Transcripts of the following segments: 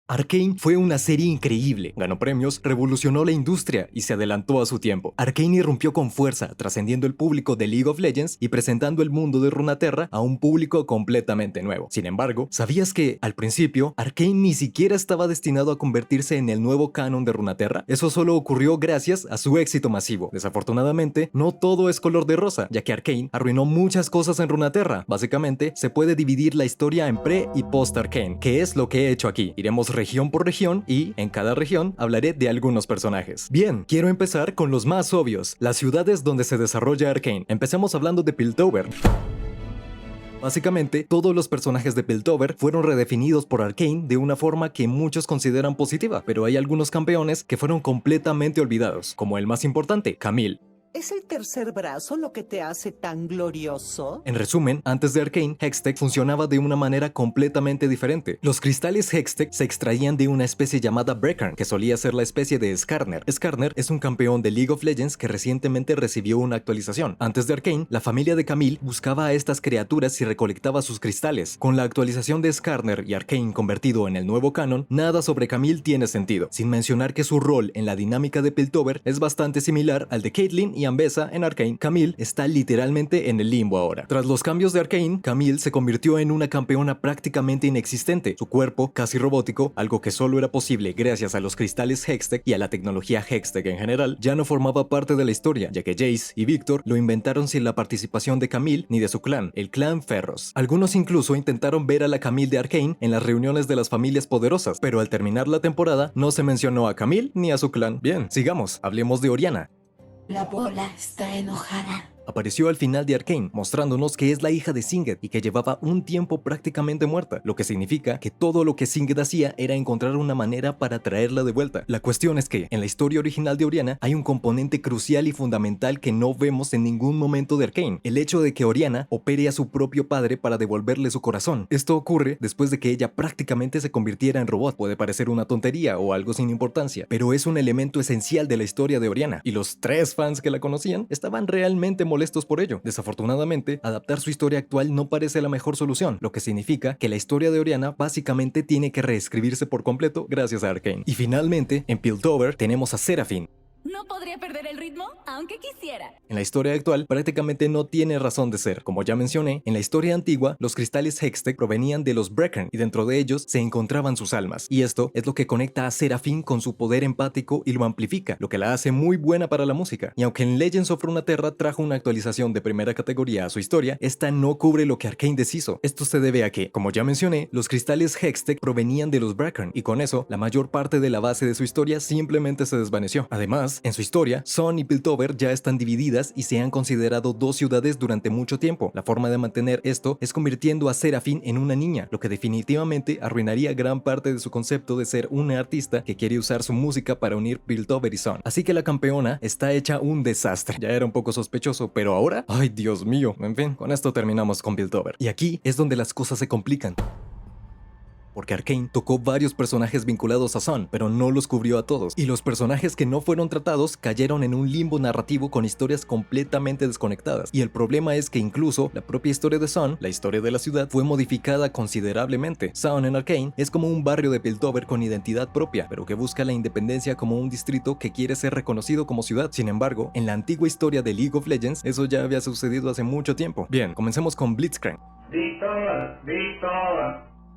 Arcane fue una serie increíble, ganó premios, revolucionó la industria y se adelantó a su tiempo. Arcane irrumpió con fuerza, trascendiendo el público de League of Legends y presentando el mundo de Runeterra a un público completamente nuevo. Sin embargo, ¿sabías que, al principio, Arcane ni siquiera estaba destinado a convertirse en el nuevo canon de Runeterra? Eso solo ocurrió gracias a su éxito masivo. Desafortunadamente, no todo es color de rosa, ya que Arcane arruinó muchas cosas en Runeterra. Básicamente, se puede dividir la historia en pre y post Arcane, que es lo que he hecho aquí. Iremos región por región y, en cada región, hablaré de algunos personajes. Bien, quiero empezar con los más obvios, las ciudades donde se desarrolla Arcane. Empecemos hablando de Piltover. Básicamente, todos los personajes de Piltover fueron redefinidos por Arcane de una forma que muchos consideran positiva, pero hay algunos campeones que fueron completamente olvidados, como el más importante, Camille. ¿Es el tercer brazo lo que te hace tan glorioso? En resumen, antes de Arcane, Hextech funcionaba de una manera completamente diferente. Los cristales Hextech se extraían de una especie llamada Breckern, que solía ser la especie de Skarner. Skarner es un campeón de League of Legends que recientemente recibió una actualización. Antes de Arcane, la familia de Camille buscaba a estas criaturas y recolectaba sus cristales. Con la actualización de Skarner y Arcane convertido en el nuevo canon, nada sobre Camille tiene sentido, sin mencionar que su rol en la dinámica de Piltover es bastante similar al de Caitlyn y Ambessa en Arcane. Camille está literalmente en el limbo ahora. Tras los cambios de Arcane, Camille se convirtió en una campeona prácticamente inexistente. Su cuerpo, casi robótico, algo que solo era posible gracias a los cristales Hextech y a la tecnología Hextech en general, ya no formaba parte de la historia, ya que Jace y Victor lo inventaron sin la participación de Camille ni de su clan, el clan Ferros. Algunos incluso intentaron ver a la Camille de Arcane en las reuniones de las familias poderosas, pero al terminar la temporada no se mencionó a Camille ni a su clan. Bien, sigamos, hablemos de Orianna. La bola está enojada. Apareció al final de Arcane, mostrándonos que es la hija de Singed y que llevaba un tiempo prácticamente muerta, lo que significa que todo lo que Singed hacía era encontrar una manera para traerla de vuelta. La cuestión es que, en la historia original de Orianna, hay un componente crucial y fundamental que no vemos en ningún momento de Arcane, el hecho de que Orianna opere a su propio padre para devolverle su corazón. Esto ocurre después de que ella prácticamente se convirtiera en robot. Puede parecer una tontería o algo sin importancia, pero es un elemento esencial de la historia de Orianna, y los 3 fans que la conocían estaban realmente molestos por ello. Desafortunadamente, adaptar su historia actual no parece la mejor solución, lo que significa que la historia de Orianna básicamente tiene que reescribirse por completo gracias a Arcane. Y finalmente, en Piltover tenemos a Seraphine. No podría perder el ritmo, aunque quisiera. En la historia actual prácticamente no tiene razón de ser. Como ya mencioné, en la historia antigua los cristales Hextech provenían de los Breckern y dentro de ellos se encontraban sus almas. Y esto es lo que conecta a Seraphine con su poder empático y lo amplifica, lo que la hace muy buena para la música. Y aunque en Legends of Runeterra trajo una actualización de primera categoría a su historia, esta no cubre lo que Arcane deshizo. Esto se debe a que, como ya mencioné, los cristales Hextech provenían de los Breckern y con eso la mayor parte de la base de su historia simplemente se desvaneció. Además, en su historia, Sun y Piltover ya están divididas y se han considerado 2 ciudades durante mucho tiempo. La forma de mantener esto es convirtiendo a Seraphine en una niña, lo que definitivamente arruinaría gran parte de su concepto de ser una artista que quiere usar su música para unir Piltover y Sun. Así que la campeona está hecha un desastre. Ya era un poco sospechoso, pero ahora, ¡ay, Dios mío! En fin, con esto terminamos con Piltover. Y aquí es donde las cosas se complican, porque Arcane tocó varios personajes vinculados a Sun, pero no los cubrió a todos, y los personajes que no fueron tratados cayeron en un limbo narrativo con historias completamente desconectadas, y el problema es que incluso la propia historia de Sun, la historia de la ciudad, fue modificada considerablemente. Sun en Arcane es como un barrio de Piltover con identidad propia, pero que busca la independencia como un distrito que quiere ser reconocido como ciudad. Sin embargo, en la antigua historia de League of Legends, eso ya había sucedido hace mucho tiempo. Bien, comencemos con Blitzcrank.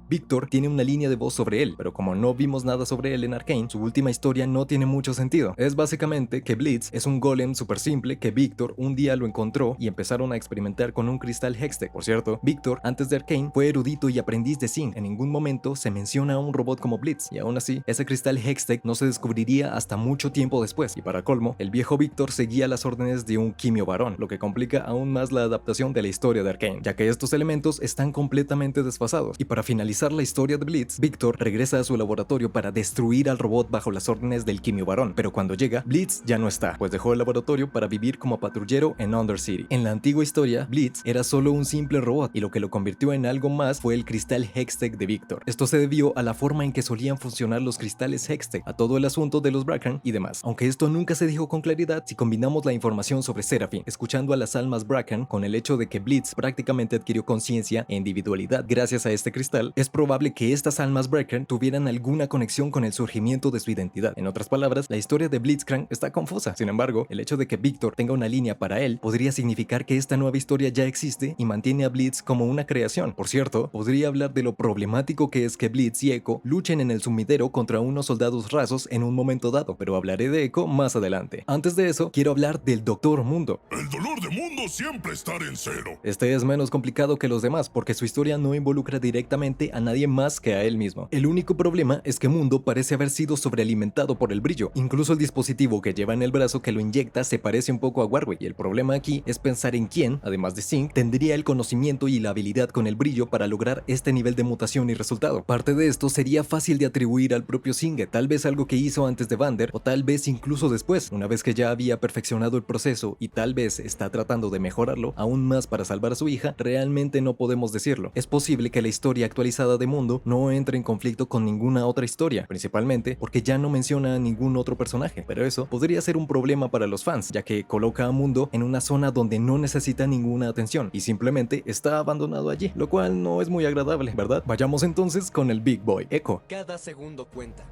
Victor tiene una línea de voz sobre él, pero como no vimos nada sobre él en Arcane, su última historia no tiene mucho sentido. Es básicamente que Blitz es un golem súper simple que Victor un día lo encontró y empezaron a experimentar con un cristal Hextech. Por cierto, Victor, antes de Arcane, fue erudito y aprendiz de Zing. En ningún momento se menciona a un robot como Blitz, y aún así, ese cristal Hextech no se descubriría hasta mucho tiempo después. Y para colmo, el viejo Victor seguía las órdenes de un quimio varón, lo que complica aún más la adaptación de la historia de Arcane, ya que estos elementos están completamente desfasados. Y para finalizar la historia de Blitz, Victor regresa a su laboratorio para destruir al robot bajo las órdenes del quimio varón, pero cuando llega, Blitz ya no está, pues dejó el laboratorio para vivir como patrullero en Undercity. En la antigua historia, Blitz era solo un simple robot, y lo que lo convirtió en algo más fue el cristal Hextech de Victor. Esto se debió a la forma en que solían funcionar los cristales Hextech, a todo el asunto de los Bracken y demás. Aunque esto nunca se dijo con claridad, si combinamos la información sobre Seraphine, escuchando a las almas Bracken, con el hecho de que Blitz prácticamente adquirió conciencia e individualidad gracias a este cristal, es es probable que estas almas Breaker tuvieran alguna conexión con el surgimiento de su identidad. En otras palabras, la historia de Blitzcrank está confusa. Sin embargo, el hecho de que Victor tenga una línea para él podría significar que esta nueva historia ya existe y mantiene a Blitz como una creación. Por cierto, podría hablar de lo problemático que es que Blitz y Echo luchen en el sumidero contra unos soldados rasos en un momento dado, pero hablaré de Echo más adelante. Antes de eso, quiero hablar del Doctor Mundo. El dolor de Mundo siempre estará en cero. Este es menos complicado que los demás porque su historia no involucra directamente a nadie más que a él mismo. El único problema es que Mundo parece haber sido sobrealimentado por el brillo. Incluso el dispositivo que lleva en el brazo que lo inyecta se parece un poco a Warwick, y el problema aquí es pensar en quién, además de Zinc, tendría el conocimiento y la habilidad con el brillo para lograr este nivel de mutación y resultado. Parte de esto sería fácil de atribuir al propio Zinc, tal vez algo que hizo antes de Vander, o tal vez incluso después, una vez que ya había perfeccionado el proceso y tal vez está tratando de mejorarlo aún más para salvar a su hija. Realmente no podemos decirlo. Es posible que la historia actualizada de Mundo no entre en conflicto con ninguna otra historia, principalmente porque ya no menciona a ningún otro personaje, pero eso podría ser un problema para los fans, ya que coloca a Mundo en una zona donde no necesita ninguna atención y simplemente está abandonado allí, lo cual no es muy agradable, ¿verdad? Vayamos entonces con el Big Boy, Echo. Cada segundo cuenta.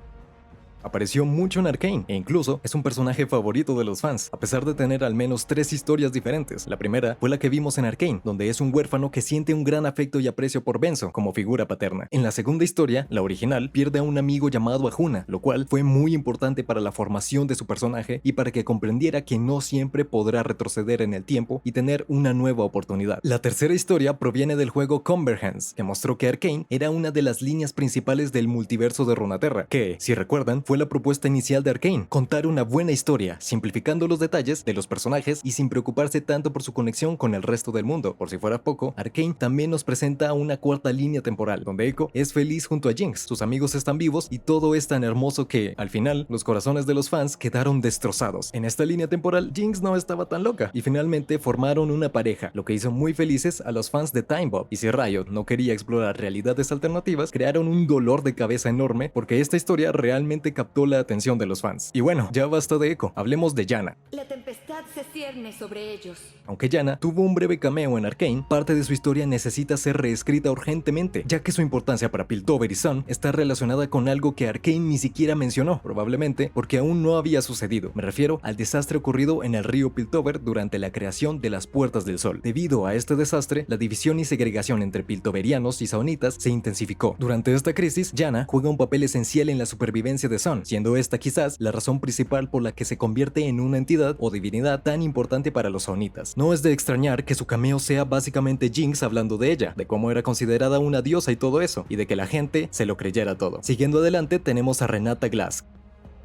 Apareció mucho en Arcane e incluso es un personaje favorito de los fans, a pesar de tener al menos 3 historias diferentes. La primera fue la que vimos en Arcane, donde es un huérfano que siente un gran afecto y aprecio por Benzo como figura paterna. En la segunda historia, la original, pierde a un amigo llamado Ahuna, lo cual fue muy importante para la formación de su personaje y para que comprendiera que no siempre podrá retroceder en el tiempo y tener una nueva oportunidad. La tercera historia proviene del juego Convergence, que mostró que Arcane era una de las líneas principales del multiverso de Runeterra, que, si recuerdan, fue la propuesta inicial de Arcane: contar una buena historia, simplificando los detalles de los personajes y sin preocuparse tanto por su conexión con el resto del mundo. Por si fuera poco, Arcane también nos presenta una cuarta línea temporal, donde Echo es feliz junto a Jinx, sus amigos están vivos y todo es tan hermoso que, al final, los corazones de los fans quedaron destrozados. En esta línea temporal, Jinx no estaba tan loca y finalmente formaron una pareja, lo que hizo muy felices a los fans de Time Bob. Y si Riot no quería explorar realidades alternativas, crearon un dolor de cabeza enorme porque esta historia realmente captó la atención de los fans. Y bueno, ya basta de Echo, hablemos de Yana. La tempestad se cierne sobre ellos. Aunque Yana tuvo un breve cameo en Arcane, parte de su historia necesita ser reescrita urgentemente, ya que su importancia para Piltover y Sun está relacionada con algo que Arcane ni siquiera mencionó, probablemente porque aún no había sucedido. Me refiero al desastre ocurrido en el río Piltover durante la creación de las Puertas del Sol. Debido a este desastre, la división y segregación entre piltoverianos y saonitas se intensificó. Durante esta crisis, Yana juega un papel esencial en la supervivencia de Sun, siendo esta quizás la razón principal por la que se convierte en una entidad o divinidad tan importante para los saonitas. No es de extrañar que su cameo sea básicamente Jinx hablando de ella, de cómo era considerada una diosa y todo eso, y de que la gente se lo creyera todo. Siguiendo adelante tenemos a Renata Glass.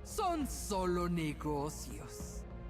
Son solo negocios.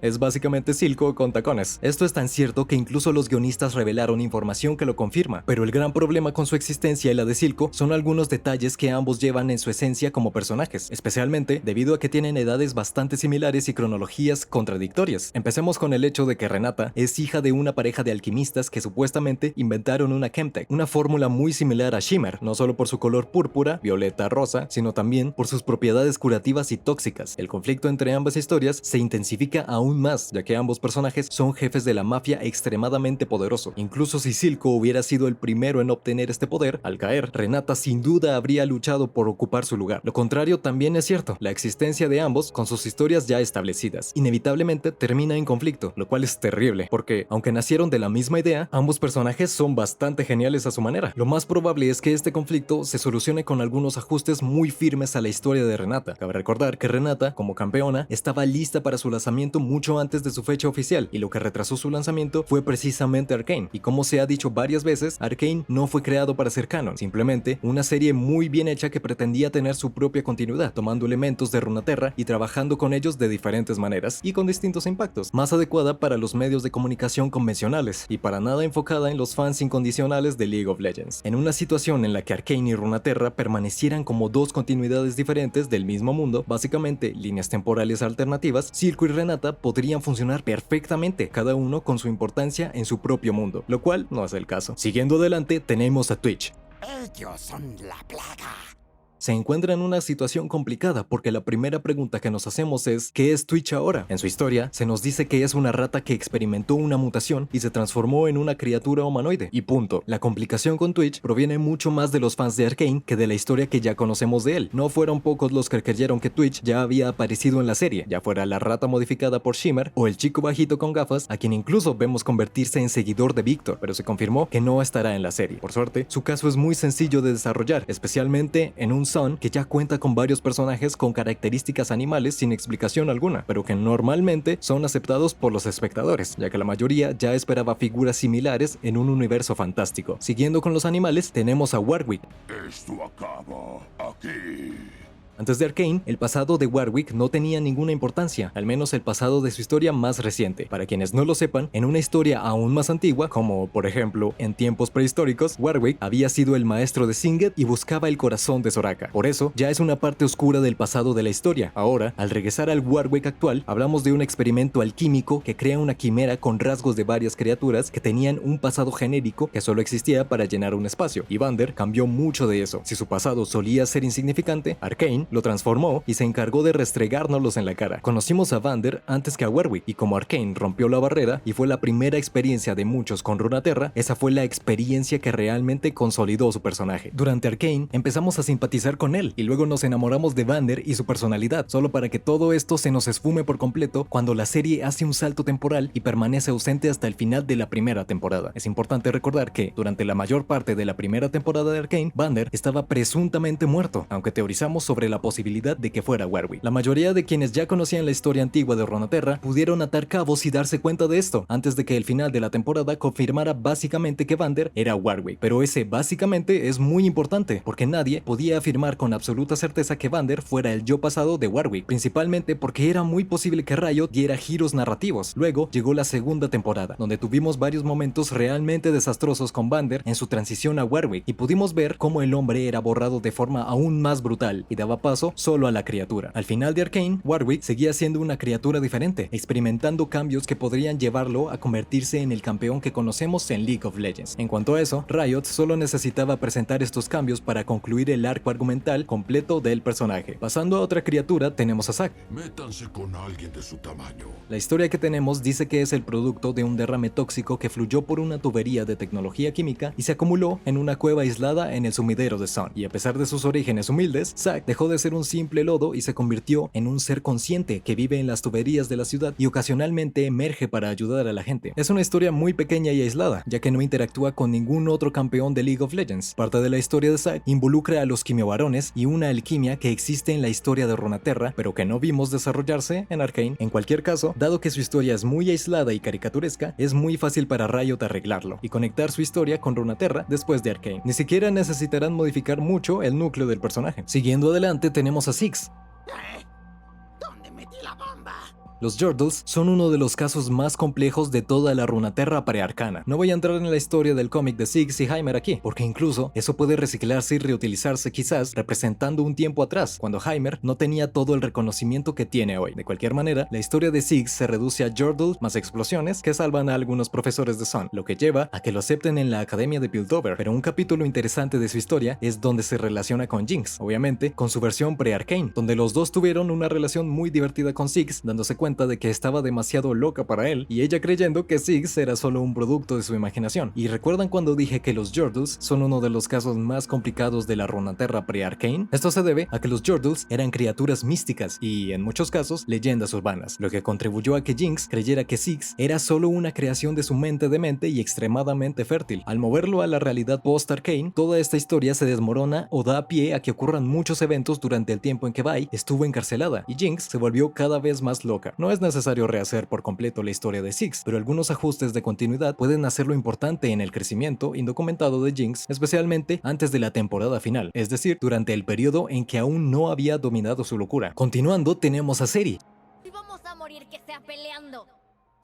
Es básicamente Silco con tacones. Esto es tan cierto que incluso los guionistas revelaron información que lo confirma, pero el gran problema con su existencia y la de Silco son algunos detalles que ambos llevan en su esencia como personajes, especialmente debido a que tienen edades bastante similares y cronologías contradictorias. Empecemos con el hecho de que Renata es hija de una pareja de alquimistas que supuestamente inventaron una Chemtech, una fórmula muy similar a Shimmer, no solo por su color púrpura, violeta, rosa, sino también por sus propiedades curativas y tóxicas. El conflicto entre ambas historias se intensifica aún más, ya que ambos personajes son jefes de la mafia extremadamente poderoso. Incluso si Silco hubiera sido el primero en obtener este poder, al caer, Renata sin duda habría luchado por ocupar su lugar. Lo contrario también es cierto, la existencia de ambos, con sus historias ya establecidas, inevitablemente termina en conflicto, lo cual es terrible, porque aunque nacieron de la misma idea, ambos personajes son bastante geniales a su manera. Lo más probable es que este conflicto se solucione con algunos ajustes muy firmes a la historia de Renata. Cabe recordar que Renata, como campeona, estaba lista para su lanzamiento mucho antes de su fecha oficial, y lo que retrasó su lanzamiento fue precisamente Arcane. Y como se ha dicho varias veces, Arcane no fue creado para ser canon, simplemente una serie muy bien hecha que pretendía tener su propia continuidad, tomando elementos de Runeterra y trabajando con ellos de diferentes maneras y con distintos impactos, más adecuada para los medios de comunicación convencionales y para nada enfocada en los fans incondicionales de League of Legends. En una situación en la que Arcane y Runeterra permanecieran como dos continuidades diferentes del mismo mundo, básicamente líneas temporales alternativas, Silco y Renata podrían funcionar perfectamente, cada uno con su importancia en su propio mundo, lo cual no es el caso. Siguiendo adelante tenemos a Twitch. Ellos son la plaga. se encuentra en una situación complicada porque la primera pregunta que nos hacemos es ¿qué es Twitch ahora? En su historia se nos dice que es una rata que experimentó una mutación y se transformó en una criatura humanoide. Y punto. La complicación con Twitch proviene mucho más de los fans de Arcane que de la historia que ya conocemos de él. No fueron pocos los que creyeron que Twitch ya había aparecido en la serie, ya fuera la rata modificada por Shimmer o el chico bajito con gafas, a quien incluso vemos convertirse en seguidor de Victor, pero se confirmó que no estará en la serie. Por suerte, su caso es muy sencillo de desarrollar, especialmente en un Sun que ya cuenta con varios personajes con características animales sin explicación alguna, pero que normalmente son aceptados por los espectadores, ya que la mayoría ya esperaba figuras similares en un universo fantástico. Siguiendo con los animales, tenemos a Warwick. Esto acaba aquí. Antes de Arcane, el pasado de Warwick no tenía ninguna importancia, al menos el pasado de su historia más reciente. Para quienes no lo sepan, en una historia aún más antigua, como por ejemplo en tiempos prehistóricos, Warwick había sido el maestro de Singed y buscaba el corazón de Soraka. Por eso, ya es una parte oscura del pasado de la historia. Ahora, al regresar al Warwick actual, hablamos de un experimento alquímico que crea una quimera con rasgos de varias criaturas que tenían un pasado genérico que solo existía para llenar un espacio, y Vander cambió mucho de eso. Si su pasado solía ser insignificante, Arcane lo transformó y se encargó de restregárnoslos en la cara. Conocimos a Vander antes que a Warwick, y como Arcane rompió la barrera y fue la primera experiencia de muchos con Runeterra, esa fue la experiencia que realmente consolidó su personaje. Durante Arcane empezamos a simpatizar con él, y luego nos enamoramos de Vander y su personalidad, solo para que todo esto se nos esfume por completo cuando la serie hace un salto temporal y permanece ausente hasta el final de la primera temporada. Es importante recordar que, durante la mayor parte de la primera temporada de Arcane, Vander estaba presuntamente muerto, aunque teorizamos sobre la posibilidad de que fuera Warwick. La mayoría de quienes ya conocían la historia antigua de Runeterra pudieron atar cabos y darse cuenta de esto, antes de que el final de la temporada confirmara básicamente que Vander era Warwick. Pero ese básicamente es muy importante, porque nadie podía afirmar con absoluta certeza que Vander fuera el yo pasado de Warwick, principalmente porque era muy posible que Riot diera giros narrativos. Luego llegó la segunda temporada, donde tuvimos varios momentos realmente desastrosos con Vander en su transición a Warwick, y pudimos ver cómo el hombre era borrado de forma aún más brutal y daba paso solo a la criatura. Al final de Arcane, Warwick seguía siendo una criatura diferente, experimentando cambios que podrían llevarlo a convertirse en el campeón que conocemos en League of Legends. En cuanto a eso, Riot solo necesitaba presentar estos cambios para concluir el arco argumental completo del personaje. Pasando a otra criatura, tenemos a Zack. Métanse con alguien de su tamaño. La historia que tenemos dice que es el producto de un derrame tóxico que fluyó por una tubería de tecnología química y se acumuló en una cueva aislada en el sumidero de Sun. Y a pesar de sus orígenes humildes, Zack dejó de ser un simple lodo y se convirtió en un ser consciente que vive en las tuberías de la ciudad y ocasionalmente emerge para ayudar a la gente. Es una historia muy pequeña y aislada, ya que no interactúa con ningún otro campeón de League of Legends. Parte de la historia de Zack involucra a los quimiovarones y una alquimia que existe en la historia de Runeterra, pero que no vimos desarrollarse en Arcane. En cualquier caso, dado que su historia es muy aislada y caricaturesca, es muy fácil para Riot arreglarlo y conectar su historia con Runeterra después de Arcane. Ni siquiera necesitarán modificar mucho el núcleo del personaje. Siguiendo adelante tenemos a Ziggs. ¿Dónde metí la bomba? Los Yordles son uno de los casos más complejos de toda la Runeterra prearcana. No voy a entrar en la historia del cómic de Ziggs y Heimer aquí, porque incluso eso puede reciclarse y reutilizarse quizás representando un tiempo atrás, cuando Heimer no tenía todo el reconocimiento que tiene hoy. De cualquier manera, la historia de Ziggs se reduce a Yordle más explosiones que salvan a algunos profesores de Sun, lo que lleva a que lo acepten en la Academia de Piltover. Pero un capítulo interesante de su historia es donde se relaciona con Jinx, obviamente con su versión pre-Arcane, donde los dos tuvieron una relación muy divertida con Ziggs, dándose cuenta de que estaba demasiado loca para él y ella creyendo que Ziggs era solo un producto de su imaginación. Y recuerdan cuando dije que los Yordles son uno de los casos más complicados de la Runeterra pre-Arcane. Esto se debe a que los Yordles eran criaturas místicas y en muchos casos leyendas urbanas, lo que contribuyó a que Jinx creyera que Ziggs era solo una creación de su mente demente y extremadamente fértil. Al moverlo a la realidad post-Arcane, toda esta historia se desmorona o da pie a que ocurran muchos eventos durante el tiempo en que Vi estuvo encarcelada y Jinx se volvió cada vez más loca. No es necesario rehacer por completo la historia de Ziggs, pero algunos ajustes de continuidad pueden hacerlo importante en el crecimiento indocumentado de Jinx, especialmente antes de la temporada final, es decir, durante el periodo en que aún no había dominado su locura. Continuando, tenemos a Seri. Si vamos a morir, que sea peleando.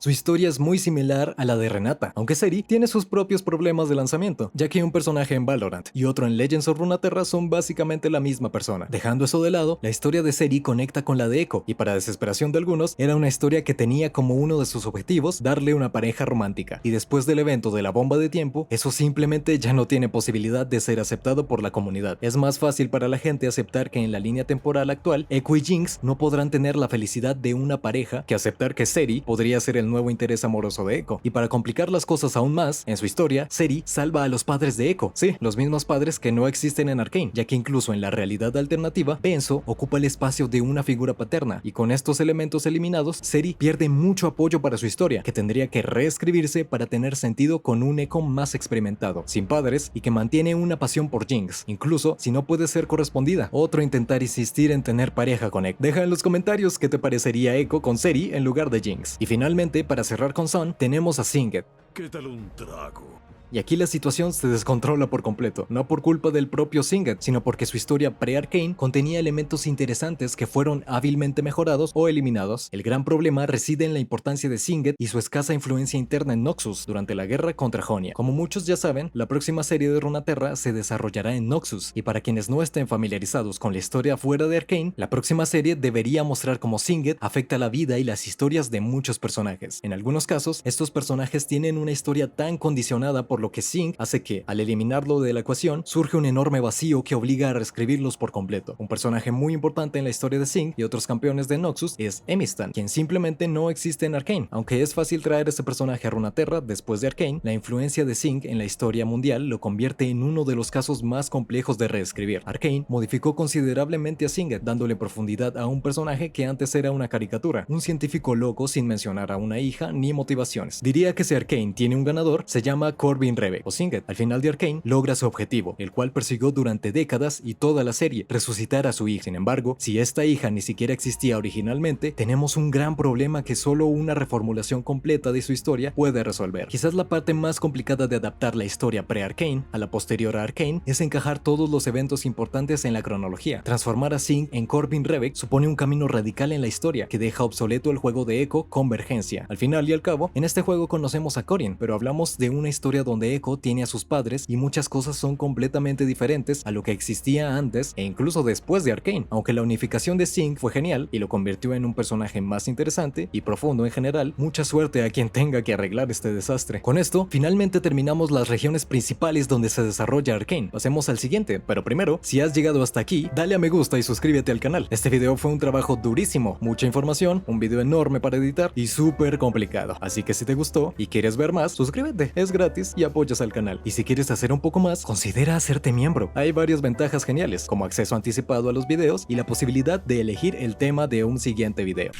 Su historia es muy similar a la de Renata, aunque Seri tiene sus propios problemas de lanzamiento, ya que un personaje en Valorant y otro en Legends of Runeterra son básicamente la misma persona. Dejando eso de lado, la historia de Seri conecta con la de Echo, y para desesperación de algunos, era una historia que tenía como uno de sus objetivos darle una pareja romántica, y después del evento de la bomba de tiempo, eso simplemente ya no tiene posibilidad de ser aceptado por la comunidad. Es más fácil para la gente aceptar que en la línea temporal actual, Echo y Jinx no podrán tener la felicidad de una pareja que aceptar que Seri podría ser el nuevo interés amoroso de Echo. Y para complicar las cosas aún más, en su historia, Seri salva a los padres de Echo. Sí, los mismos padres que no existen en Arcane, ya que incluso en la realidad alternativa, Benzo ocupa el espacio de una figura paterna, y con estos elementos eliminados, Seri pierde mucho apoyo para su historia, que tendría que reescribirse para tener sentido con un Echo más experimentado, sin padres y que mantiene una pasión por Jinx, incluso si no puede ser correspondida. Otro intentar insistir en tener pareja con Echo. Deja en los comentarios qué te parecería Echo con Seri en lugar de Jinx. Y finalmente, para cerrar con Sun, tenemos a Singed. ¿Qué tal un trago? Y aquí la situación se descontrola por completo, no por culpa del propio Singed, sino porque su historia pre-Arcane contenía elementos interesantes que fueron hábilmente mejorados o eliminados. El gran problema reside en la importancia de Singed y su escasa influencia interna en Noxus durante la guerra contra Jonia. Como muchos ya saben, la próxima serie de Runeterra se desarrollará en Noxus, y para quienes no estén familiarizados con la historia fuera de Arcane, la próxima serie debería mostrar cómo Singed afecta la vida y las historias de muchos personajes. En algunos casos, estos personajes tienen una historia tan condicionada por lo que Singed hace que, al eliminarlo de la ecuación, surge un enorme vacío que obliga a reescribirlos por completo. Un personaje muy importante en la historia de Singed y otros campeones de Noxus es Emistan, quien simplemente no existe en Arcane. Aunque es fácil traer ese personaje a Runeterra después de Arcane, la influencia de Singed en la historia mundial lo convierte en uno de los casos más complejos de reescribir. Arcane modificó considerablemente a Singed, dándole profundidad a un personaje que antes era una caricatura, un científico loco sin mencionar a una hija ni motivaciones. Diría que si Arcane tiene un ganador, se llama Corbin Revek. Singed, al final de Arcane, logra su objetivo, el cual persiguió durante décadas y toda la serie, resucitar a su hija. Sin embargo, si esta hija ni siquiera existía originalmente, tenemos un gran problema que solo una reformulación completa de su historia puede resolver. Quizás la parte más complicada de adaptar la historia pre-Arcane a la posterior a Arcane es encajar todos los eventos importantes en la cronología. Transformar a Singed en Corbin Revek supone un camino radical en la historia que deja obsoleto el juego de Echo Convergencia. Al final y al cabo, en este juego conocemos a Corien, pero hablamos de una historia donde Echo tiene a sus padres y muchas cosas son completamente diferentes a lo que existía antes e incluso después de Arcane. Aunque la unificación de Singed fue genial y lo convirtió en un personaje más interesante y profundo en general, mucha suerte a quien tenga que arreglar este desastre. Con esto, finalmente terminamos las regiones principales donde se desarrolla Arcane. Pasemos al siguiente, pero primero, si has llegado hasta aquí, dale a me gusta y suscríbete al canal. Este video fue un trabajo durísimo, mucha información, un video enorme para editar y súper complicado. Así que si te gustó y quieres ver más, suscríbete, es gratis y apoyas al canal. Y si quieres hacer un poco más, considera hacerte miembro. Hay varias ventajas geniales, como acceso anticipado a los videos y la posibilidad de elegir el tema de un siguiente video.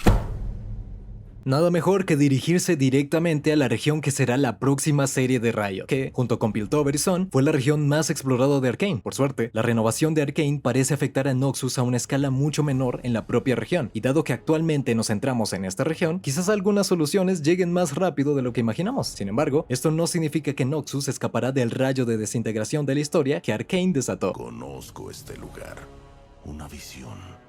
Nada mejor que dirigirse directamente a la región que será la próxima serie de Riot, que, junto con Piltover y Sun, fue la región más explorada de Arcane. Por suerte, la renovación de Arcane parece afectar a Noxus a una escala mucho menor en la propia región, y dado que actualmente nos centramos en esta región, quizás algunas soluciones lleguen más rápido de lo que imaginamos. Sin embargo, esto no significa que Noxus escapará del rayo de desintegración de la historia que Arcane desató. Conozco este lugar. Una visión.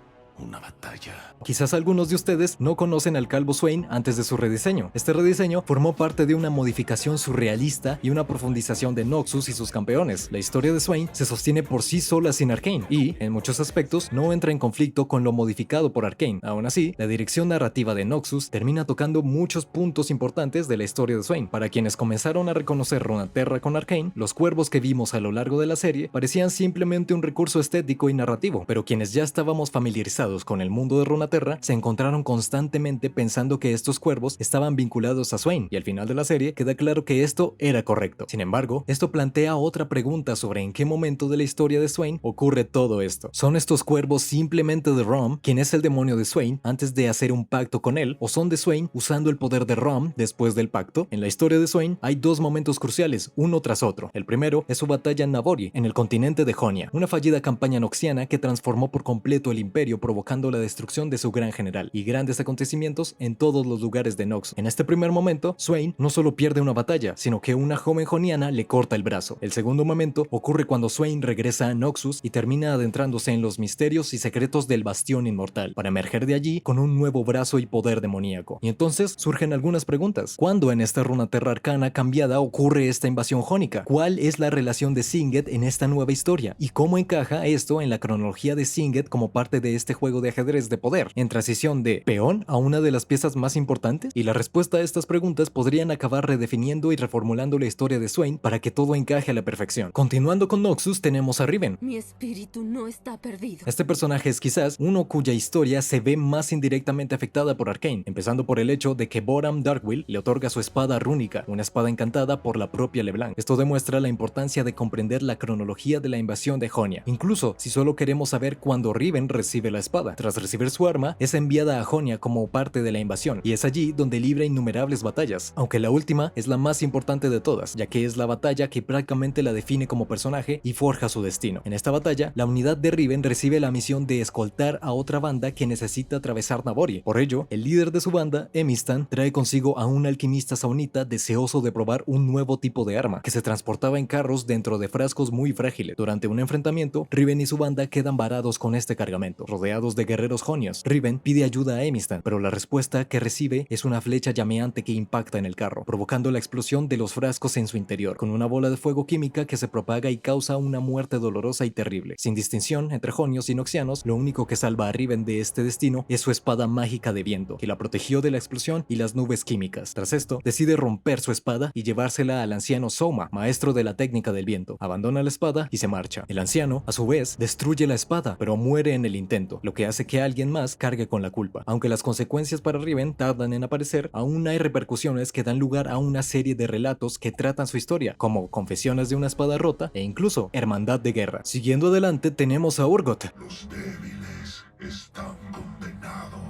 Una batalla. Quizás algunos de ustedes no conocen al Calvo Swain antes de su rediseño. Este rediseño formó parte de una modificación surrealista y una profundización de Noxus y sus campeones. La historia de Swain se sostiene por sí sola sin Arcane y, en muchos aspectos, no entra en conflicto con lo modificado por Arcane. Aún así, la dirección narrativa de Noxus termina tocando muchos puntos importantes de la historia de Swain. Para quienes comenzaron a reconocer Runeterra con Arcane, los cuervos que vimos a lo largo de la serie parecían simplemente un recurso estético y narrativo, pero quienes ya estábamos familiarizados con el mundo de Runeterra se encontraron constantemente pensando que estos cuervos estaban vinculados a Swain, y al final de la serie queda claro que esto era correcto. Sin embargo, esto plantea otra pregunta sobre en qué momento de la historia de Swain ocurre todo esto. ¿Son estos cuervos simplemente de Rom, quien es el demonio de Swain, antes de hacer un pacto con él, o son de Swain usando el poder de Rom después del pacto? En la historia de Swain hay dos momentos cruciales, uno tras otro. El primero es su batalla en Navori, en el continente de Jonia, una fallida campaña noxiana que transformó por completo el imperio provocando provocando la destrucción de su gran general y grandes acontecimientos en todos los lugares de Noxus. En este primer momento, Swain no solo pierde una batalla, sino que una joven joniana le corta el brazo. El segundo momento ocurre cuando Swain regresa a Noxus y termina adentrándose en los misterios y secretos del Bastión Inmortal, para emerger de allí con un nuevo brazo y poder demoníaco. Y entonces surgen algunas preguntas. ¿Cuándo en esta Runeterra arcana cambiada ocurre esta invasión jónica? ¿Cuál es la relación de Singed en esta nueva historia? ¿Y cómo encaja esto en la cronología de Singed como parte de este juego de ajedrez de poder, en transición de peón a una de las piezas más importantes? Y la respuesta a estas preguntas podrían acabar redefiniendo y reformulando la historia de Swain para que todo encaje a la perfección. Continuando con Noxus, tenemos a Riven. Mi espíritu no está perdido. Este personaje es quizás uno cuya historia se ve más indirectamente afectada por Arcane, empezando por el hecho de que Boram Darkwill le otorga su espada rúnica, una espada encantada por la propia LeBlanc. Esto demuestra la importancia de comprender la cronología de la invasión de Jonia, incluso si solo queremos saber cuándo Riven recibe la espada. Tras recibir su arma, es enviada a Jonia como parte de la invasión, y es allí donde libra innumerables batallas, aunque la última es la más importante de todas, ya que es la batalla que prácticamente la define como personaje y forja su destino. En esta batalla, la unidad de Riven recibe la misión de escoltar a otra banda que necesita atravesar Nabori. Por ello, el líder de su banda, Emistan, trae consigo a un alquimista saunita deseoso de probar un nuevo tipo de arma, que se transportaba en carros dentro de frascos muy frágiles. Durante un enfrentamiento, Riven y su banda quedan varados con este cargamento, rodeados de guerreros jonios. Riven pide ayuda a Emistan, pero la respuesta que recibe es una flecha llameante que impacta en el carro, provocando la explosión de los frascos en su interior, con una bola de fuego química que se propaga y causa una muerte dolorosa y terrible. Sin distinción entre jonios y noxianos, lo único que salva a Riven de este destino es su espada mágica de viento, que la protegió de la explosión y las nubes químicas. Tras esto, decide romper su espada y llevársela al anciano Soma, maestro de la técnica del viento. Abandona la espada y se marcha. El anciano, a su vez, destruye la espada, pero muere en el intento, lo que hace que alguien más cargue con la culpa. Aunque las consecuencias para Riven tardan en aparecer, aún hay repercusiones que dan lugar a una serie de relatos que tratan su historia, como Confesiones de una espada rota e incluso Hermandad de Guerra. Siguiendo adelante tenemos a Urgot. Los débiles están condenados.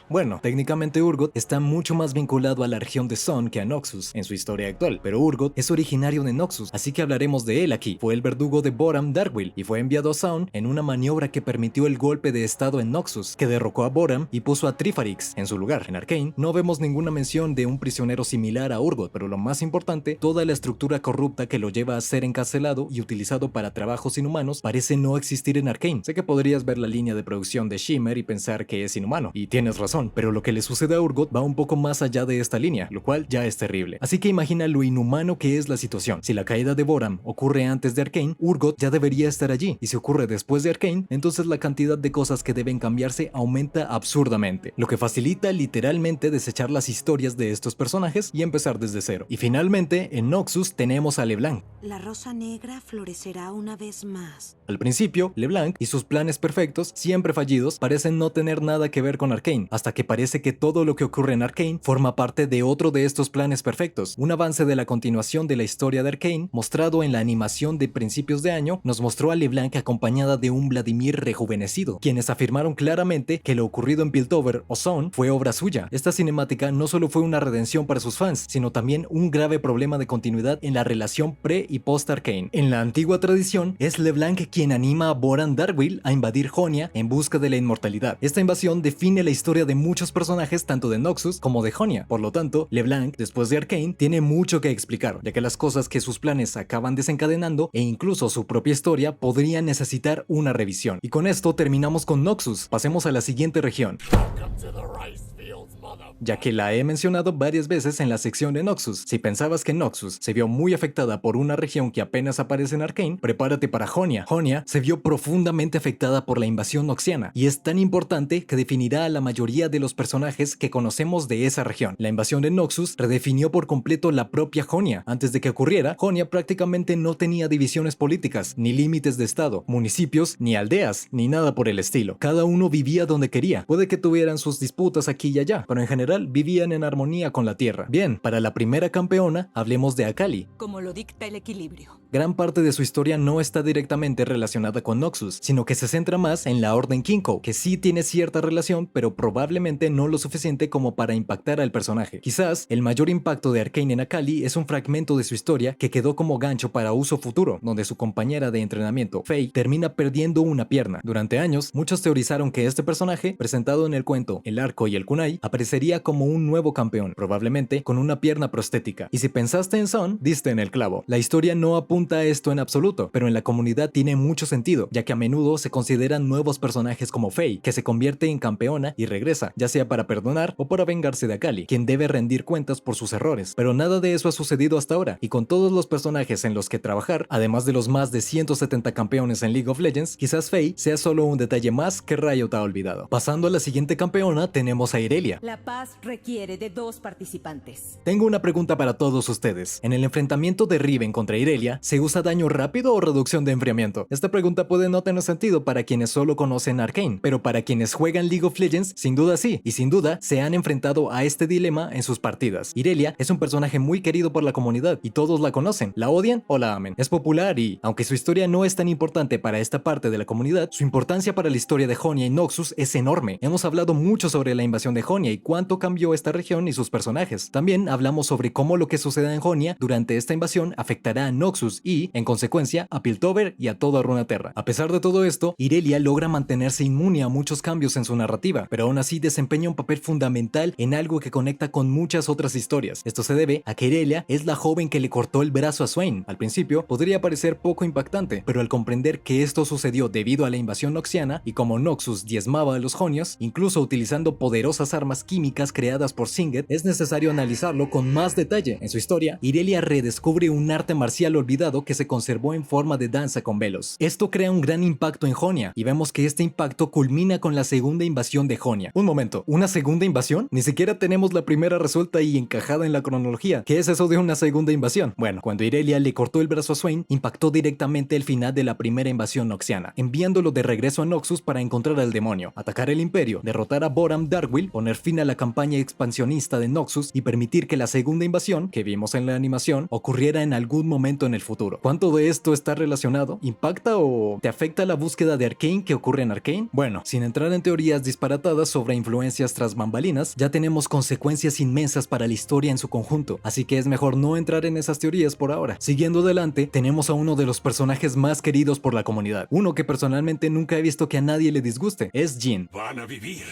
Bueno, técnicamente Urgot está mucho más vinculado a la región de Son que a Noxus en su historia actual, pero Urgot es originario de Noxus, así que hablaremos de él aquí. Fue el verdugo de Boram Darkwill y fue enviado a Zaun en una maniobra que permitió el golpe de estado en Noxus, que derrocó a Boram y puso a Trifarix en su lugar. En Arcane no vemos ninguna mención de un prisionero similar a Urgot, pero lo más importante, toda la estructura corrupta que lo lleva a ser encarcelado y utilizado para trabajos inhumanos parece no existir en Arcane. Sé que podrías ver la línea de producción de Shimmer y pensar que es inhumano, y tienes razón, pero lo que le sucede a Urgot va un poco más allá de esta línea, lo cual ya es terrible. Así que imagina lo inhumano que es la situación. Si la caída de Boram ocurre antes de Arcane, Urgot ya debería estar allí, y si ocurre después de Arcane, entonces la cantidad de cosas que deben cambiarse aumenta absurdamente, lo que facilita literalmente desechar las historias de estos personajes y empezar desde cero. Y finalmente, en Noxus tenemos a LeBlanc. La rosa negra florecerá una vez más. Al principio, LeBlanc y sus planes perfectos, siempre fallidos, parecen no tener nada que ver con Arcane, hasta que parece que todo lo que ocurre en Arcane forma parte de otro de estos planes perfectos. Un avance de la continuación de la historia de Arcane, mostrado en la animación de principios de año, nos mostró a LeBlanc acompañada de un Vladimir rejuvenecido, quienes afirmaron claramente que lo ocurrido en Piltover o Zone fue obra suya. Esta cinemática no solo fue una redención para sus fans, sino también un grave problema de continuidad en la relación pre y post Arcane. En la antigua tradición, es LeBlanc quien anima a Boram Darkwill a invadir Jonia en busca de la inmortalidad. Esta invasión define la historia de muchos personajes tanto de Noxus como de Jonia. Por lo tanto, LeBlanc, después de Arcane, tiene mucho que explicar, ya que las cosas que sus planes acaban desencadenando e incluso su propia historia podrían necesitar una revisión. Y con esto terminamos con Noxus. Pasemos a la siguiente región, ya que la he mencionado varias veces en la sección de Noxus. Si pensabas que Noxus se vio muy afectada por una región que apenas aparece en Arcane, prepárate para Jonia. Jonia se vio profundamente afectada por la invasión noxiana, y es tan importante que definirá a la mayoría de los personajes que conocemos de esa región. La invasión de Noxus redefinió por completo la propia Jonia. Antes de que ocurriera, Jonia prácticamente no tenía divisiones políticas, ni límites de estado, municipios, ni aldeas, ni nada por el estilo. Cada uno vivía donde quería. Puede que tuvieran sus disputas aquí y allá, pero en general general vivían en armonía con la Tierra. Bien, para la primera campeona, hablemos de Akali. Como lo dicta el equilibrio. Gran parte de su historia no está directamente relacionada con Noxus, sino que se centra más en la Orden Kinko, que sí tiene cierta relación, pero probablemente no lo suficiente como para impactar al personaje. Quizás el mayor impacto de Arcane en Akali es un fragmento de su historia que quedó como gancho para uso futuro, donde su compañera de entrenamiento, Faye, termina perdiendo una pierna. Durante años, muchos teorizaron que este personaje, presentado en el cuento El Arco y el Kunai, aparecería como un nuevo campeón, probablemente con una pierna prostética. Y si pensaste en Son, diste en el clavo. La historia no apunta a esto en absoluto, pero en la comunidad tiene mucho sentido, ya que a menudo se consideran nuevos personajes como Faye, que se convierte en campeona y regresa, ya sea para perdonar o para vengarse de Akali, quien debe rendir cuentas por sus errores. Pero nada de eso ha sucedido hasta ahora, y con todos los personajes en los que trabajar, además de los más de 170 campeones en League of Legends, quizás Faye sea solo un detalle más que Riot ha olvidado. Pasando a la siguiente campeona, tenemos a Irelia. La paz requiere de 2 participantes. Tengo una pregunta para todos ustedes. En el enfrentamiento de Riven contra Irelia, ¿se usa daño rápido o reducción de enfriamiento? Esta pregunta puede no tener sentido para quienes solo conocen Arcane, pero para quienes juegan League of Legends, sin duda sí, y sin duda se han enfrentado a este dilema en sus partidas. Irelia es un personaje muy querido por la comunidad y todos la conocen, la odian o la amen. Es popular y, aunque su historia no es tan importante para esta parte de la comunidad, su importancia para la historia de Jonia y Noxus es enorme. Hemos hablado mucho sobre la invasión de Jonia y cuánto cambió esta región y sus personajes. También hablamos sobre cómo lo que suceda en Jonia durante esta invasión afectará a Noxus y, en consecuencia, a Piltover y a toda Runeterra. A pesar de todo esto, Irelia logra mantenerse inmune a muchos cambios en su narrativa, pero aún así desempeña un papel fundamental en algo que conecta con muchas otras historias. Esto se debe a que Irelia es la joven que le cortó el brazo a Swain. Al principio podría parecer poco impactante, pero al comprender que esto sucedió debido a la invasión noxiana y como Noxus diezmaba a los jonios, incluso utilizando poderosas armas químicas creadas por Singed, es necesario analizarlo con más detalle. En su historia, Irelia redescubre un arte marcial olvidado que se conservó en forma de danza con velos. Esto crea un gran impacto en Jonia, y vemos que este impacto culmina con la segunda invasión de Jonia. Un momento, ¿una segunda invasión? Ni siquiera tenemos la primera resuelta y encajada en la cronología. ¿Qué es eso de una segunda invasión? Bueno, cuando Irelia le cortó el brazo a Swain, impactó directamente el final de la primera invasión noxiana, enviándolo de regreso a Noxus para encontrar al demonio, atacar el imperio, derrotar a Boram Darkwill, poner fin a la campaña expansionista de Noxus y permitir que la segunda invasión, que vimos en la animación, ocurriera en algún momento en el futuro. ¿Cuánto de esto está relacionado? ¿Impacta o te afecta la búsqueda de Arcane que ocurre en Arcane? Bueno, sin entrar en teorías disparatadas sobre influencias tras bambalinas, ya tenemos consecuencias inmensas para la historia en su conjunto, así que es mejor no entrar en esas teorías por ahora. Siguiendo adelante, tenemos a uno de los personajes más queridos por la comunidad, uno que personalmente nunca he visto que a nadie le disguste, es Jhin. Van a vivir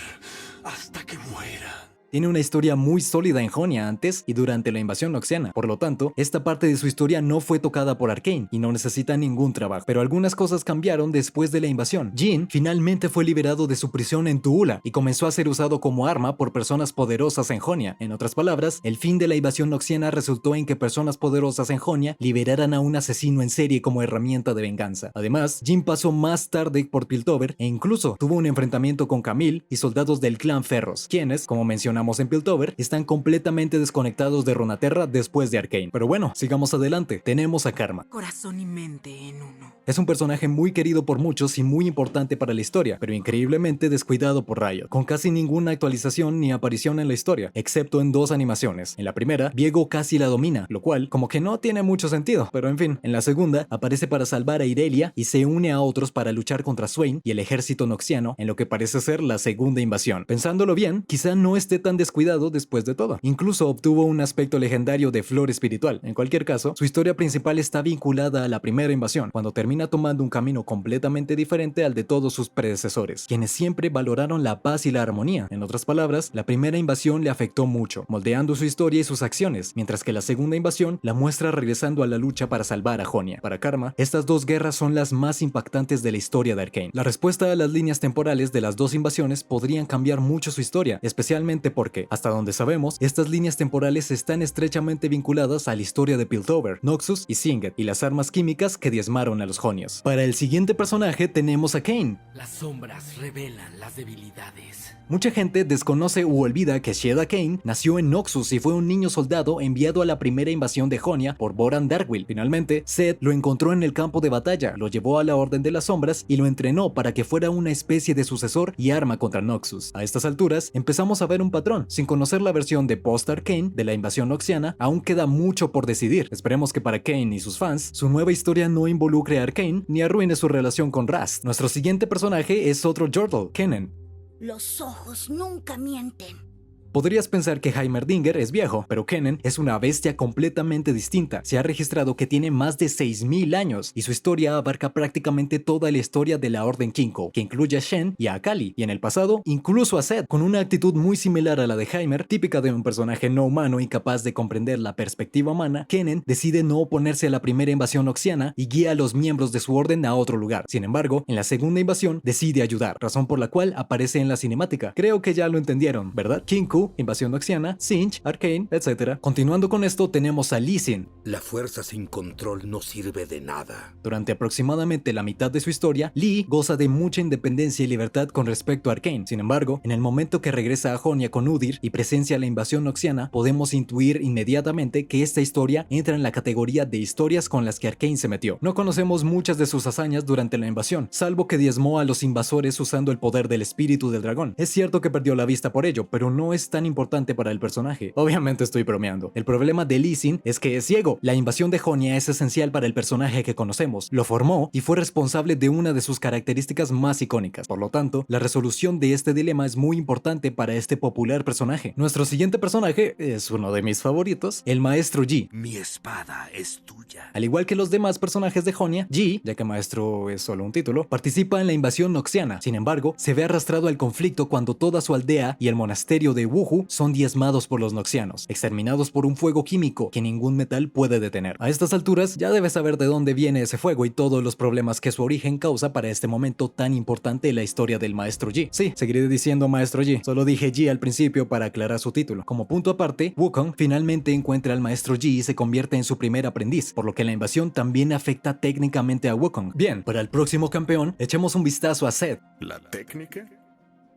hasta que mueran. Tiene una historia muy sólida en Jonia antes y durante la invasión noxiana, por lo tanto, esta parte de su historia no fue tocada por Arcane y no necesita ningún trabajo, pero algunas cosas cambiaron después de la invasión. Jhin finalmente fue liberado de su prisión en Tuula y comenzó a ser usado como arma por personas poderosas en Jonia. En otras palabras, el fin de la invasión noxiana resultó en que personas poderosas en Jonia liberaran a un asesino en serie como herramienta de venganza. Además, Jhin pasó más tarde por Piltover e incluso tuvo un enfrentamiento con Camille y soldados del clan Ferros, quienes, como mencionamos en Piltover, están completamente desconectados de Runeterra después de Arcane. Pero bueno, sigamos adelante. Tenemos a Karma. Corazón y mente en uno. Es un personaje muy querido por muchos y muy importante para la historia, pero increíblemente descuidado por Riot, con casi ninguna actualización ni aparición en la historia, excepto en 2 animaciones. En la primera, Viego casi la domina, lo cual como que no tiene mucho sentido, pero en fin. En la segunda, aparece para salvar a Irelia y se une a otros para luchar contra Swain y el ejército noxiano en lo que parece ser la segunda invasión. Pensándolo bien, quizá no esté tan descuidado después de todo. Incluso obtuvo un aspecto legendario de flor espiritual. En cualquier caso, su historia principal está vinculada a la primera invasión, cuando termina tomando un camino completamente diferente al de todos sus predecesores, quienes siempre valoraron la paz y la armonía. En otras palabras, la primera invasión le afectó mucho, moldeando su historia y sus acciones, mientras que la segunda invasión la muestra regresando a la lucha para salvar a Jonia. Para Karma, estas 2 guerras son las más impactantes de la historia de Arcane. La respuesta a las líneas temporales de las 2 invasiones podrían cambiar mucho su historia, especialmente porque, hasta donde sabemos, estas líneas temporales están estrechamente vinculadas a la historia de Piltover, Noxus y Singed, y las armas químicas que diezmaron a los Jonia. Jonias. Para el siguiente personaje tenemos a Kain. Las sombras revelan las debilidades. Mucha gente desconoce u olvida que Sheda Kain nació en Noxus y fue un niño soldado enviado a la primera invasión de Jonia por Boran Darkwill. Finalmente, Zed lo encontró en el campo de batalla, lo llevó a la Orden de las Sombras y lo entrenó para que fuera una especie de sucesor y arma contra Noxus. A estas alturas, empezamos a ver un patrón. Sin conocer la versión de post-Arcane de la invasión noxiana, aún queda mucho por decidir. Esperemos que para Kain y sus fans, su nueva historia no involucre a Arcane ni arruine su relación con Rast. Nuestro siguiente personaje es otro Yordle, Kennen. Los ojos nunca mienten. Podrías pensar que Heimerdinger es viejo, pero Kennen es una bestia completamente distinta. Se ha registrado que tiene más de 6000 años y su historia abarca prácticamente toda la historia de la Orden Kinko, que incluye a Shen y a Akali, y en el pasado incluso a Zed. Con una actitud muy similar a la de Heimer, típica de un personaje no humano incapaz de comprender la perspectiva humana, Kennen decide no oponerse a la primera invasión noxiana y guía a los miembros de su orden a otro lugar. Sin embargo, en la segunda invasión decide ayudar, razón por la cual aparece en la cinemática. Creo que ya lo entendieron, ¿verdad? Kinko, invasión noxiana, Sinch, Arcane, etc. Continuando con esto tenemos a Lee Sin. La fuerza sin control no sirve de nada. Durante aproximadamente la mitad de su historia, Lee goza de mucha independencia y libertad con respecto a Arcane. Sin embargo, en el momento que regresa a Jonia con Udyr y presencia la invasión noxiana, podemos intuir inmediatamente que esta historia entra en la categoría de historias con las que Arcane se metió. No conocemos muchas de sus hazañas durante la invasión, salvo que diezmó a los invasores usando el poder del espíritu del dragón. Es cierto que perdió la vista por ello, pero no es tan importante para el personaje. Obviamente estoy bromeando. El problema de Lee Sin es que es ciego. La invasión de Jonia es esencial para el personaje que conocemos. Lo formó y fue responsable de una de sus características más icónicas. Por lo tanto, la resolución de este dilema es muy importante para este popular personaje. Nuestro siguiente personaje es uno de mis favoritos, el Maestro Yi. Mi espada es tuya. Al igual que los demás personajes de Jonia, Yi, ya que Maestro es solo un título, participa en la invasión noxiana. Sin embargo, se ve arrastrado al conflicto cuando toda su aldea y el monasterio de Wuhu son diezmados por los noxianos, exterminados por un fuego químico que ningún metal puede detener. A estas alturas ya debes saber de dónde viene ese fuego y todos los problemas que su origen causa para este momento tan importante en la historia del Maestro Yi. Sí, seguiré diciendo Maestro Yi, solo dije Yi al principio para aclarar su título. Como punto aparte, Wukong finalmente encuentra al Maestro Yi y se convierte en su primer aprendiz, por lo que la invasión también afecta técnicamente a Wukong. Bien, para el próximo campeón, echemos un vistazo a Zed. ¿La técnica?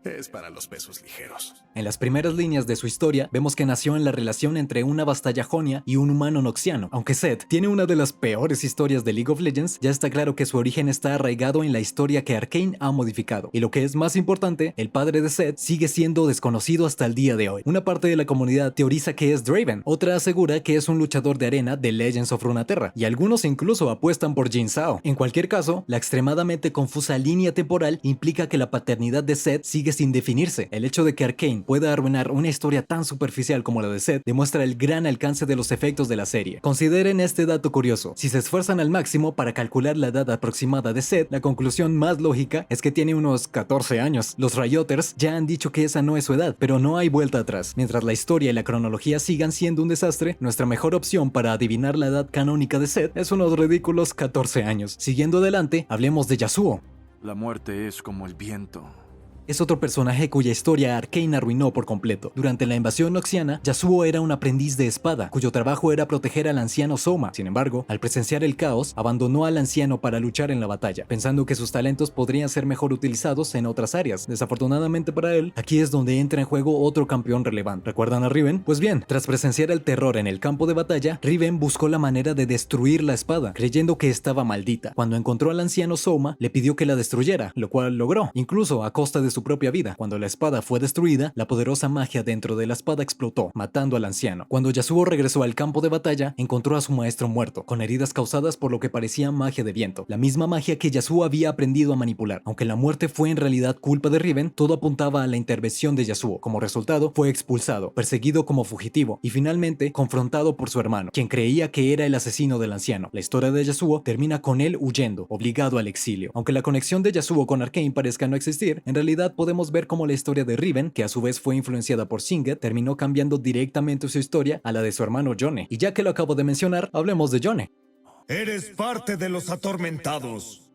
Es para los pesos ligeros. En las primeras líneas de su historia, vemos que nació en la relación entre una vastalla jonia y un humano noxiano. Aunque Zed tiene una de las peores historias de League of Legends, ya está claro que su origen está arraigado en la historia que Arcane ha modificado. Y lo que es más importante, el padre de Zed sigue siendo desconocido hasta el día de hoy. Una parte de la comunidad teoriza que es Draven, otra asegura que es un luchador de arena de Legends of Runeterra, y algunos incluso apuestan por Jin Zhao. En cualquier caso, la extremadamente confusa línea temporal implica que la paternidad de Zed sigue sin definirse. El hecho de que Arcane pueda arruinar una historia tan superficial como la de Zed demuestra el gran alcance de los efectos de la serie. Consideren este dato curioso. Si se esfuerzan al máximo para calcular la edad aproximada de Zed, la conclusión más lógica es que tiene unos 14 años. Los Rioters ya han dicho que esa no es su edad, pero no hay vuelta atrás. Mientras la historia y la cronología sigan siendo un desastre, nuestra mejor opción para adivinar la edad canónica de Zed es unos ridículos 14 años. Siguiendo adelante, hablemos de Yasuo. La muerte es como el viento. Es otro personaje cuya historia Arcane arruinó por completo. Durante la invasión noxiana, Yasuo era un aprendiz de espada, cuyo trabajo era proteger al anciano Soma. Sin embargo, al presenciar el caos, abandonó al anciano para luchar en la batalla, pensando que sus talentos podrían ser mejor utilizados en otras áreas. Desafortunadamente para él, aquí es donde entra en juego otro campeón relevante. ¿Recuerdan a Riven? Pues bien, tras presenciar el terror en el campo de batalla, Riven buscó la manera de destruir la espada, creyendo que estaba maldita. Cuando encontró al anciano Soma, le pidió que la destruyera, lo cual logró, incluso a costa de su propia vida. Cuando la espada fue destruida, la poderosa magia dentro de la espada explotó, matando al anciano. Cuando Yasuo regresó al campo de batalla, encontró a su maestro muerto, con heridas causadas por lo que parecía magia de viento, la misma magia que Yasuo había aprendido a manipular. Aunque la muerte fue en realidad culpa de Riven, todo apuntaba a la intervención de Yasuo. Como resultado, fue expulsado, perseguido como fugitivo y finalmente confrontado por su hermano, quien creía que era el asesino del anciano. La historia de Yasuo termina con él huyendo, obligado al exilio. Aunque la conexión de Yasuo con Arcane parezca no existir, en realidad podemos ver cómo la historia de Riven, que a su vez fue influenciada por Singed, terminó cambiando directamente su historia a la de su hermano Yone. Y ya que lo acabo de mencionar, hablemos de Yone. Eres parte de los atormentados.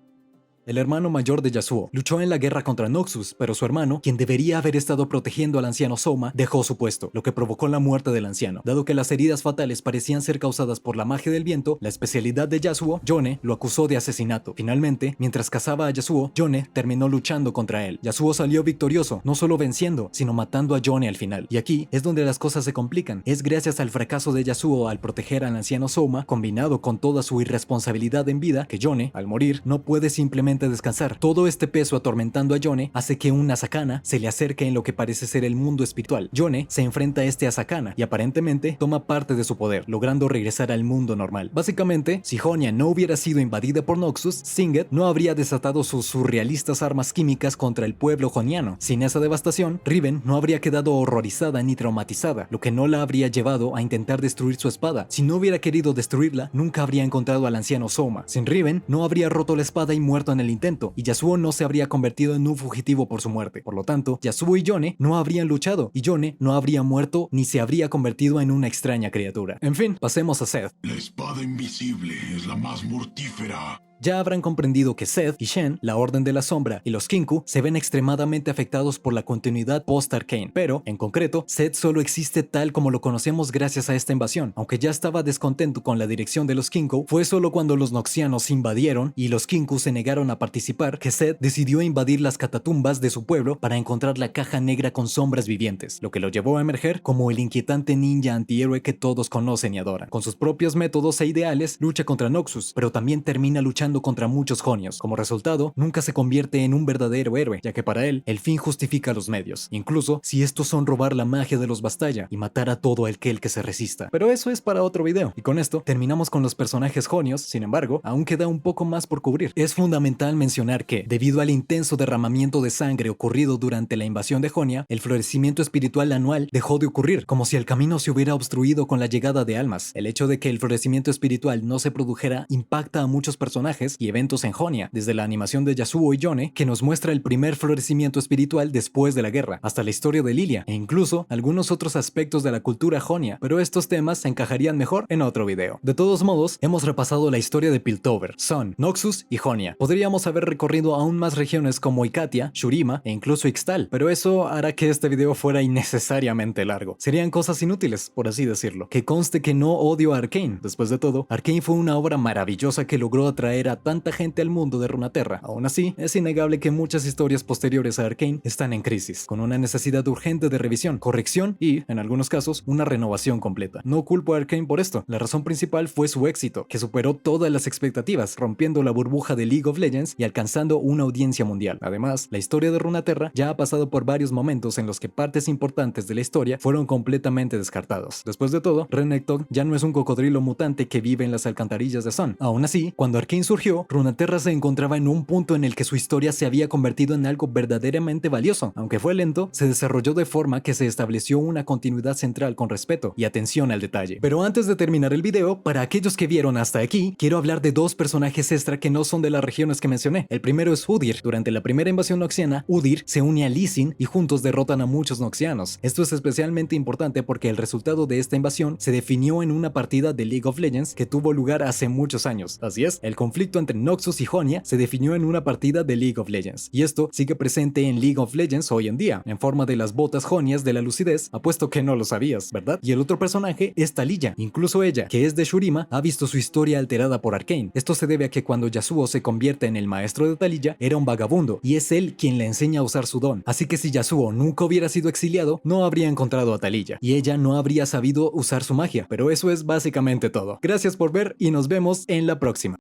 el hermano mayor de Yasuo, luchó en la guerra contra Noxus, pero su hermano, quien debería haber estado protegiendo al anciano Soma, dejó su puesto, lo que provocó la muerte del anciano. Dado que las heridas fatales parecían ser causadas por la magia del viento, la especialidad de Yasuo, Yone, lo acusó de asesinato. Finalmente, mientras cazaba a Yasuo, Yone terminó luchando contra él. Yasuo salió victorioso, no solo venciendo, sino matando a Yone al final. Y aquí es donde las cosas se complican. Es gracias al fracaso de Yasuo al proteger al anciano Soma, combinado con toda su irresponsabilidad en vida, que Yone, al morir, no puede simplemente descansar. Todo este peso atormentando a Yone hace que un Asakana se le acerque en lo que parece ser el mundo espiritual. Yone se enfrenta a este Asakana y aparentemente toma parte de su poder, logrando regresar al mundo normal. Básicamente, si Jonia no hubiera sido invadida por Noxus, Singed no habría desatado sus surrealistas armas químicas contra el pueblo joniano. Sin esa devastación, Riven no habría quedado horrorizada ni traumatizada, lo que no la habría llevado a intentar destruir su espada. Si no hubiera querido destruirla, nunca habría encontrado al anciano Soma. Sin Riven, no habría roto la espada y muerto en el intento, y Yasuo no se habría convertido en un fugitivo por su muerte. Por lo tanto, Yasuo y Yone no habrían luchado, y Yone no habría muerto ni se habría convertido en una extraña criatura. En fin, pasemos a Seth. La espada invisible es la más mortífera. Ya habrán comprendido que Seth y Shen, la Orden de la Sombra y los Kinku se ven extremadamente afectados por la continuidad post-Arcane, pero, en concreto, Seth solo existe tal como lo conocemos gracias a esta invasión. Aunque ya estaba descontento con la dirección de los Kinku, fue solo cuando los Noxianos invadieron y los Kinku se negaron a participar que Seth decidió invadir las catatumbas de su pueblo para encontrar la caja negra con sombras vivientes, lo que lo llevó a emerger como el inquietante ninja antihéroe que todos conocen y adoran. Con sus propios métodos e ideales, lucha contra Noxus, pero también termina luchando contra muchos jonios. Como resultado, nunca se convierte en un verdadero héroe, ya que para él, el fin justifica los medios, incluso si estos son robar la magia de los Bastaya y matar a todo aquel que se resista. Pero eso es para otro video, y con esto terminamos con los personajes jonios. Sin embargo, aún queda un poco más por cubrir. Es fundamental mencionar que, debido al intenso derramamiento de sangre ocurrido durante la invasión de Jonia, el florecimiento espiritual anual dejó de ocurrir, como si el camino se hubiera obstruido con la llegada de almas. El hecho de que el florecimiento espiritual no se produjera impacta a muchos personajes y eventos en Jonia, desde la animación de Yasuo y Yone, que nos muestra el primer florecimiento espiritual después de la guerra, hasta la historia de Lilia, e incluso algunos otros aspectos de la cultura Jonia, pero estos temas se encajarían mejor en otro video. De todos modos, hemos repasado la historia de Piltover, Sun, Noxus y Jonia. Podríamos haber recorrido aún más regiones como Ikatia, Shurima e incluso Ixtal, pero eso hará que este video fuera innecesariamente largo. Serían cosas inútiles, por así decirlo. Que conste que no odio a Arcane. Después de todo, Arcane fue una obra maravillosa que logró atraer a tanta gente al mundo de Runeterra. Aún así, es innegable que muchas historias posteriores a Arcane están en crisis, con una necesidad urgente de revisión, corrección y, en algunos casos, una renovación completa. No culpo a Arcane por esto. La razón principal fue su éxito, que superó todas las expectativas, rompiendo la burbuja de League of Legends y alcanzando una audiencia mundial. Además, la historia de Runeterra ya ha pasado por varios momentos en los que partes importantes de la historia fueron completamente descartados. Después de todo, Renekton ya no es un cocodrilo mutante que vive en las alcantarillas de Sun. Aún así, cuando Arcane surgió, Runeterra se encontraba en un punto en el que su historia se había convertido en algo verdaderamente valioso. Aunque fue lento, se desarrolló de forma que se estableció una continuidad central con respeto y atención al detalle. Pero antes de terminar el video, para aquellos que vieron hasta aquí, quiero hablar de dos personajes extra que no son de las regiones que mencioné. El primero es Udyr. Durante la primera invasión noxiana, Udyr se une a Lee Sin y juntos derrotan a muchos noxianos. Esto es especialmente importante porque el resultado de esta invasión se definió en una partida de League of Legends que tuvo lugar hace muchos años. Así es, el conflicto entre Noxus y Jonia se definió en una partida de League of Legends, y esto sigue presente en League of Legends hoy en día, en forma de las botas jonias de la lucidez. Apuesto que no lo sabías, ¿verdad? Y el otro personaje es Taliyah. Incluso ella, que es de Shurima, ha visto su historia alterada por Arcane. Esto se debe a que cuando Yasuo se convierte en el maestro de Taliyah, era un vagabundo, y es él quien le enseña a usar su don. Así que si Yasuo nunca hubiera sido exiliado, no habría encontrado a Taliyah, y ella no habría sabido usar su magia. Pero eso es básicamente todo. Gracias por ver y nos vemos en la próxima.